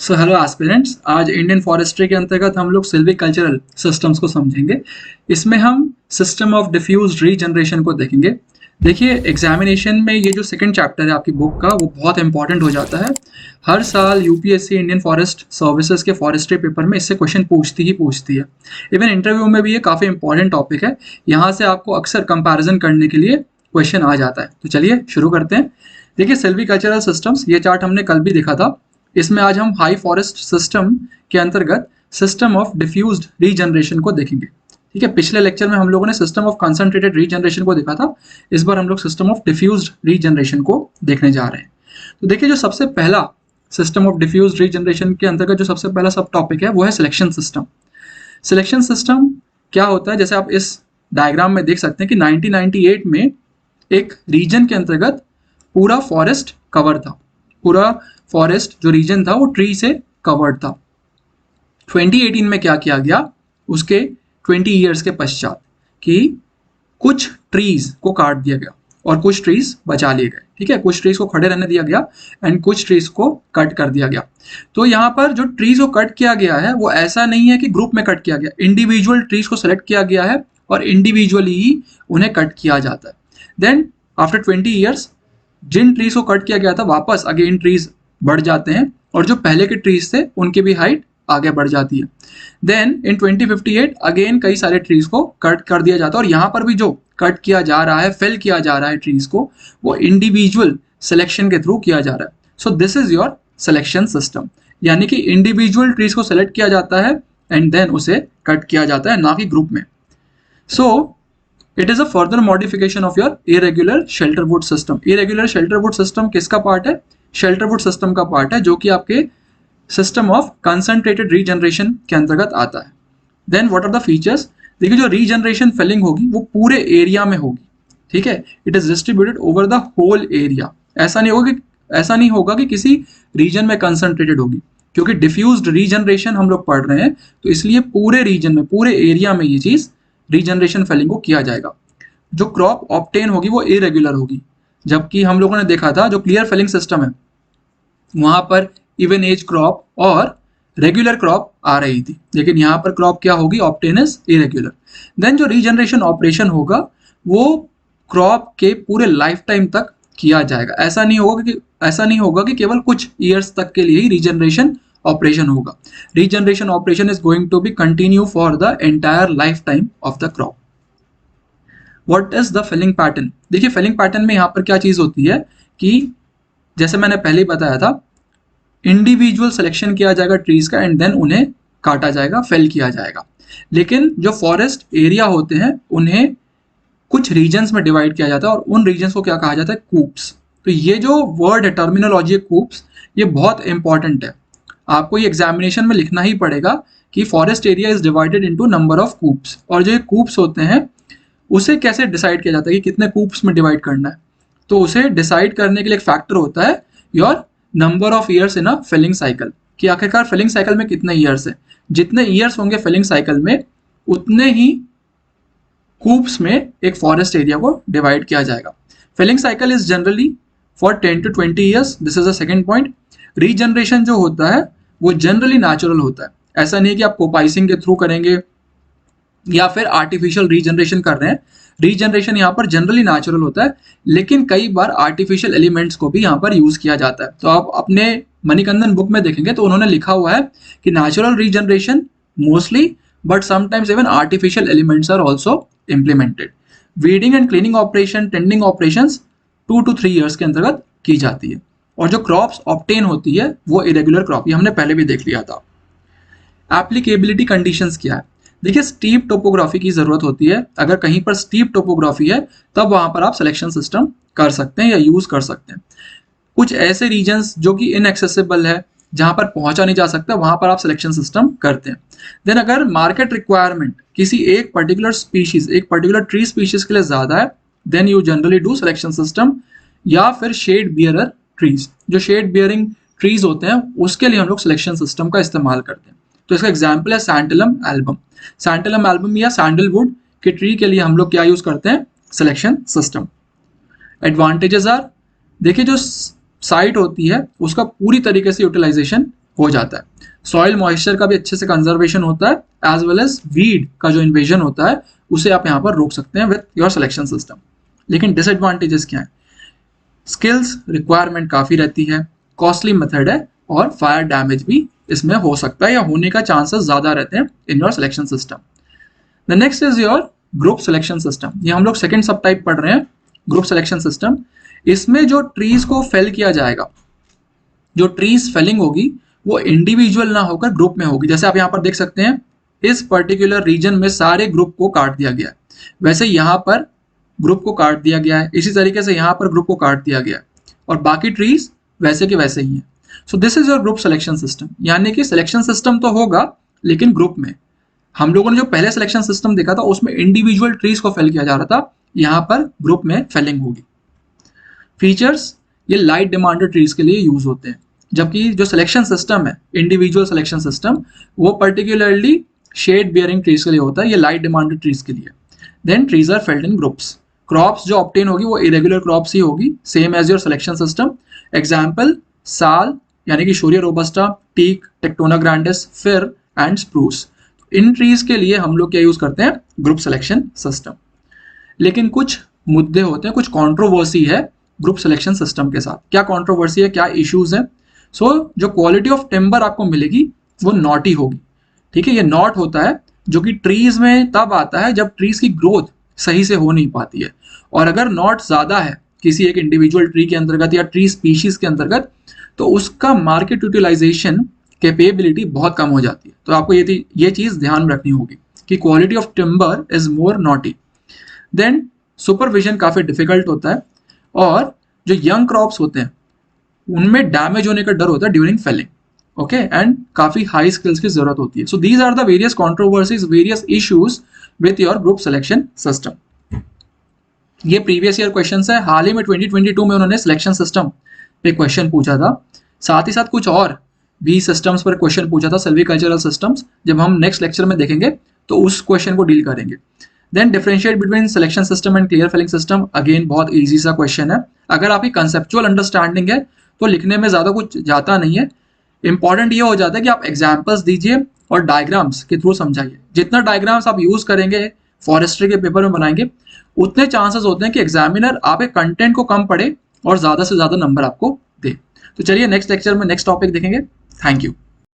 So hello aspirants, आज Indian forestry के अंतर्गत हम लोग सिल्वीकल्चरल सिस्टम्स को समझेंगे। इसमें हम सिस्टम ऑफ डिफ्यूज्ड रीजनरेशन को देखेंगे। देखिए, एग्जामिनेशन में ये जो सेकंड चैप्टर है आपकी बुक का, वो बहुत इंपॉर्टेंट हो जाता है। हर साल यूपीएससी इंडियन फॉरेस्ट सर्विसेज के फॉरेस्ट्री पेपर में इससे क्वेश्चन पूछती है। इवन इंटरव्यू में भी ये काफ़ी इंपॉर्टेंट टॉपिक है। यहाँ से आपको अक्सर कंपैरिजन करने के लिए क्वेश्चन आ जाता है। तो चलिए शुरू करते हैं। देखिए, सिल्वीकल्चरल सिस्टम्स, ये चार्ट हमने कल भी देखा था। इसमें आज हम हाई फॉरेस्ट सिस्टम के अंतर्गत सिस्टम ऑफ डिफ्यूज्ड रीजनरेशन को देखेंगे। ठीक है, पिछले लेक्चर में हम लोगों ने सिस्टम ऑफ कंसंट्रेटेड रीजनरेशन को देखा था। इस बार हम लोग सिस्टम ऑफ डिफ्यूज्ड रीजनरेशन को देखने जा रहे हैं। तो देखिए, जो सबसे पहला सिस्टम ऑफ डिफ्यूज्ड रीजनरेशन के अंतर्गत जो सबसे पहला सब टॉपिक है वो है सिलेक्शन सिस्टम। सिलेक्शन सिस्टम क्या होता है, जैसे आप इस डायग्राम में देख सकते हैं कि 1998 में एक रीजन के अंतर्गत पूरा फॉरेस्ट कवर था। पूरा फॉरेस्ट जो रीजन था वो ट्री से कवर्ड था। 2018 में क्या किया गया, उसके 20 ईयर्स के पश्चात, कि कुछ ट्रीज को काट दिया गया और कुछ ट्रीज बचा लिए गए। ठीक है, कुछ ट्रीज को खड़े रहने दिया गया एंड कुछ ट्रीज को कट कर दिया गया। तो यहाँ पर जो ट्रीज को कट किया गया है वो ऐसा नहीं है कि ग्रुप में कट किया गया, इंडिविजुअल ट्रीज को सेलेक्ट किया गया है और इंडिविजुअली ही उन्हें कट किया जाता है। देन आफ्टर 20 ईयर्स जिन ट्रीज को कट किया गया था वापस अगेन ट्रीज बढ़ जाते हैं और जो पहले के ट्रीज थे उनकी भी हाइट आगे बढ़ जाती है। देन इन 2058 अगेन कई सारे ट्रीज को कट कर दिया जाता है और यहाँ पर भी जो कट किया जा रहा है, फेल किया जा रहा है ट्रीज को, वो इंडिविजुअल सिलेक्शन के थ्रू किया जा रहा है। So this is your selection system, यानी कि इंडिविजुअल ट्रीज को सेलेक्ट किया जाता है एंड देन उसे कट किया जाता है, ना कि ग्रुप में। So it is a further modification of your irregular shelter would system. Irregular shelter would system किसका पार्ट है? शेल्टर वुड सिस्टम का पार्ट है, जो कि आपके सिस्टम ऑफ कंसंट्रेटेड रीजनरेशन के अंतर्गत आता है। Then what are the features? देखिए, जो रीजनरेशन फेलिंग होगी वो पूरे एरिया में होगी। ठीक है, it is distributed over the whole area. ऐसा नहीं होगा कि किसी रीजन में कंसंट्रेटेड होगी, क्योंकि डिफ्यूज्ड रीजनरेशन हम लोग पढ़ रहे हैं, तो इसलिए पूरे रीजन में, पूरे एरिया में ये चीज रीजनरेशन फेलिंग को किया जाएगा। जो क्रॉप ऑब्टेन होगी वो इरेगुलर होगी, जबकि हम लोगों ने देखा था जो क्लियर फेलिंग सिस्टम है वहां पर इवन एज क्रॉप और रेगुलर क्रॉप आ रही थी, लेकिन यहाँ पर क्रॉप क्या होगी? Obtain is irregular. देन जो रीजनरेशन ऑपरेशन होगा वो क्रॉप के पूरे लाइफ टाइम तक किया जाएगा। ऐसा नहीं होगा कि केवल कुछ ईयर्स तक के लिए ही रीजनरेशन ऑपरेशन होगा। Regeneration operation is going to be continue for the entire life time of the crop. What is the felling pattern? देखिए, फेलिंग पैटर्न में यहाँ पर क्या चीज होती है कि जैसे मैंने पहले ही बताया था, इंडिविजुअल सिलेक्शन किया जाएगा ट्रीज का एंड देन उन्हें काटा जाएगा, फेल किया जाएगा। लेकिन जो फॉरेस्ट एरिया होते हैं उन्हें कुछ रीजन्स में डिवाइड किया जाता है और उन रीजन्स को क्या कहा जाता है? कूप्स। तो ये जो वर्ड है, टर्मिनोलॉजी है कूप्स, ये बहुत इंपॉर्टेंट है। आपको ये एग्जामिनेशन में लिखना ही पड़ेगा कि forest area is divided into number of coupes. और जो ये कूप्स होते हैं उसे कैसे डिसाइड किया जाता है कि कितने कूप्स में डिवाइड करना है? तो उसे डिसाइड करने के लिए एक फैक्टर होता है your number of years in a felling cycle, कि आखिरकार फिलिंग साइकिल में कितने ईयर्स है। जितने ईयर्स होंगे फिलिंग साइकिल में, उतने ही कूप्स में एक फॉरेस्ट एरिया को डिवाइड किया जाएगा। Felling cycle is generally for 10 to 20 years. This is the second point. Regeneration जो होता है वो जनरली नेचुरल होता है। ऐसा नहीं कि आप कोपाइसिंग के थ्रू करेंगे या फिर आर्टिफिशियल रीजनरेशन कर रहे हैं। रीजनरेशन यहाँ पर जनरली नेचुरल होता है, लेकिन कई बार आर्टिफिशियल एलिमेंट्स को भी यहाँ पर यूज किया जाता है। तो आप अपने मणिकंदन बुक में देखेंगे तो उन्होंने लिखा हुआ है कि natural regeneration mostly, but sometimes even artificial elements are also implemented. Weeding and cleaning operation, tending operation 2 to 3 years के अंतर्गत की जाती है। और जो क्रॉप्स ऑब्टेन होती है वो इरेगुलर क्रॉप, ये हमने पहले भी देख लिया था। एप्लीकेबिलिटी कंडीशंस क्या है? देखिए, स्टीप टोपोग्राफी की जरूरत होती है। अगर कहीं पर स्टीप टोपोग्राफी है तब वहां पर आप सिलेक्शन सिस्टम कर सकते हैं या यूज कर सकते हैं। कुछ ऐसे रीजन्स जो कि इनएक्सेसिबल है, जहां पर पहुंचा नहीं जा सकता, वहां पर आप सिलेक्शन सिस्टम करते हैं। देन अगर मार्केट रिक्वायरमेंट किसी एक पर्टिकुलर स्पीशीज, एक पर्टिकुलर ट्री स्पीशीज के लिए ज्यादा है, then you generally do selection system. या फिर शेड बियरर ट्रीज, जो शेड बियरिंग ट्रीज होते हैं उसके लिए हम लोग सिलेक्शन सिस्टम का इस्तेमाल करते हैं। तो इसका एग्जाम्पल है सैंटलम एल्बम। सैंटलम एल्बम या सैंडलवुड के ट्री के लिए हम लोग क्या यूज करते हैं? Selection system. एडवांटेजेस आर, देखिए, जो साइट होती है उसका पूरी तरीके से यूटिलाइजेशन हो जाता है। सॉइल मॉइस्चर का भी अच्छे से कंजर्वेशन होता है एज वेल एज वीड का जो इन्वेजन होता है उसे आप यहाँ पर रोक सकते हैं विथ योर सिलेक्शन सिस्टम। लेकिन डिसएडवांटेजेस क्या है? स्किल्स रिक्वायरमेंट काफ़ी रहती है, कॉस्टली मेथड है और फायर डैमेज भी इसमें हो सकता है या होने का चांसेस ज़्यादा रहते हैं in your selection system. The next is your group selection system. ये हम लोग सेकेंड सब टाइप पढ़ रहे हैं, ग्रुप सिलेक्शन सिस्टम। इसमें जो ट्रीज को फेल किया जाएगा, जो ट्रीज फेलिंग होगी वो इंडिविजुअल ना होकर ग्रुप में होगी। जैसे आप यहाँ पर देख सकते हैं इस पर्टिकुलर रीजन में सारे ग्रुप को काट दिया गया है, वैसे यहाँ पर ग्रुप को काट दिया गया है, इसी तरीके से यहाँ पर ग्रुप को काट दिया गया है और बाकी ट्रीज वैसे के वैसे ही हैं। So this is your group selection system, यानी कि सिलेक्शन सिस्टम तो होगा लेकिन ग्रुप में। हम लोगों ने जो पहले सिलेक्शन सिस्टम देखा था उसमें इंडिविजुअल ट्रीज को फेल किया जा रहा था, यहाँ पर ग्रुप में फेलिंग होगी। फीचर्स, ये लाइट डिमांडेड ट्रीज के लिए यूज होते हैं, जबकि जो सिलेक्शन सिस्टम है इंडिविजुअल सिलेक्शन सिस्टम वो पर्टिकुलरली शेड बियरिंग ट्रीज के लिए होता है, ये लाइट डिमांडेड ट्रीज के लिए। Then trees are felled in groups. Crops जो ऑब्टेन होगी वो इरेगुलर क्रॉप्स ही होगी, same as your selection system. Example साल यानी कि Shorea robusta, teak, Tectona grandis, fir and spruce. इन ट्रीज के लिए हम लोग क्या यूज करते हैं? Group selection system. लेकिन कुछ मुद्दे होते हैं, कुछ कंट्रोवर्सी है ग्रुप सिलेक्शन सिस्टम के साथ। क्या कंट्रोवर्सी है, क्या इश्यूज है? जो क्वालिटी ऑफ टिम्बर आपको मिलेगी वो नॉटी होगी, ठीक है। ये नॉट होता है जो कि ट्रीज में तब आता है जब ट्रीज की ग्रोथ सही से हो नहीं पाती है, और अगर नॉट ज्यादा है किसी एक इंडिविजुअल ट्री के अंतर्गत या ट्री स्पीशीज के अंतर्गत तो उसका मार्केट यूटिलाइजेशन कैपेबिलिटी बहुत कम हो जाती है। तो आपको ये चीज ध्यान में रखनी होगी कि quality of timber is more knotty. Then supervision काफी डिफिकल्ट होता है, और जो यंग क्रॉप्स होते हैं उनमें डैमेज होने का डर होता है ड्यूरिंग फेलिंग, ओके, एंड काफी हाई स्किल्स की जरूरत होती है। So these are the various controversies, various issues with your group selection system. ये प्रीवियस ईयर क्वेश्चन है, हाल ही में 2022 में उन्होंने सिलेक्शन सिस्टम पे क्वेश्चन पूछा था। साथ ही साथ कुछ और भी सिस्टम्स पर क्वेश्चन पूछा था, सिल्वीकल्चरल सिस्टम्स। जब हम नेक्स्ट लेक्चर में देखेंगे तो उस क्वेश्चन को डील करेंगे। Then differentiate between selection system and clear felling system, again बहुत ईजी सा क्वेश्चन है। अगर आपकी कंसेप्चुअल अंडरस्टैंडिंग है तो लिखने में ज़्यादा कुछ जाता नहीं है। इंपॉर्टेंट ये हो जाता है कि आप एग्जाम्पल्स दीजिए और डायग्राम्स के थ्रू समझाइए। जितना डायग्राम्स आप यूज करेंगे फॉरेस्ट्री के पेपर में बनाएंगे उतने चांसेस होते हैं कि एग्जामिनर आपके कंटेंट को कम पढ़े और ज़्यादा से ज़्यादा नंबर आपको दे। तो चलिए नेक्स्ट लेक्चर में नेक्स्ट टॉपिक देखेंगे। Thank you.